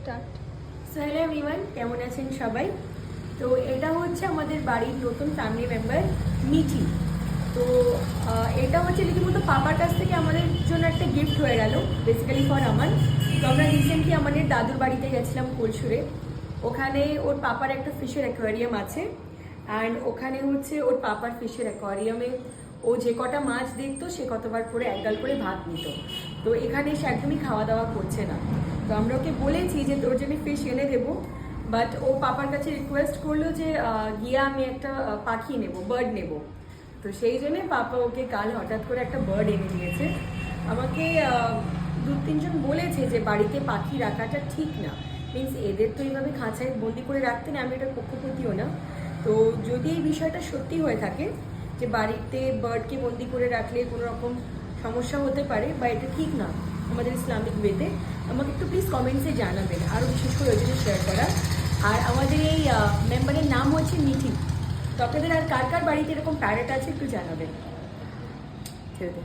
Start. So hello everyone, কেমন আছেন সবাই? তো এটা হচ্ছে আমাদের বাড়ির নতুন ফ্যামিলি মেম্বার মিঠি। তো এটা হচ্ছে রীতিমতো পাপার কাছ থেকে আমাদের জন্য একটা গিফট হয়ে গেল, বেসিক্যালি ফর আমান। তো আমরা রিসেন্টলি আমাদের দাদুর বাড়িতে গেছিলাম কোলসুরে। ওখানে ওর পাপার একটা ফিশের অ্যাকোয়ারিয়াম আছে, অ্যান্ড ওখানে হচ্ছে ওর পাপার ফিশের অ্যাকোয়ারিয়ামে ও যে কটা মাছ দেখতো সে কতবার করে একগাল করে ভাত নিত। তো এখানে সে একদমই খাওয়া দাওয়া করছে না। তো আমরা ওকে বলেছি যে তোর জন্য ফিশ এনে দেবো, বাট ও পাপার কাছে রিকোয়েস্ট করলো যে গিয়ে আমি একটা পাখি নেব, বার্ড নেব। তো সেই জন্যে পাপা ওকে কাল হঠাৎ করে একটা বার্ড এনে দিয়েছে। আমাকে দু তিনজন বলেছে যে বাড়িতে পাখি রাখাটা ঠিক না, মিনস এদের তো এইভাবে খাঁচায় বন্দি করে রাখতে না, আমি এটার পক্ষপাতীও না। তো যদি এই বিষয়টা সত্যি হয়ে থাকে যে বাড়িতে বার্ডকে বন্দি করে রাখলে কোনো রকম সমস্যা হতে পারে বা এটা ঠিক না আমাদের ইসলামিক ওয়েতে, আমাকে একটু প্লিজ কমেন্টসে জানাবেন, আরও বিশেষ করে ওই জন্য শেয়ার করা। আর আমাদের এই মেম্বারের নাম হচ্ছে মিঠি। তো আপনাদের আর কার কার বাড়িতে এরকম প্যারেট আছে একটু জানাবেন। ছেড়ে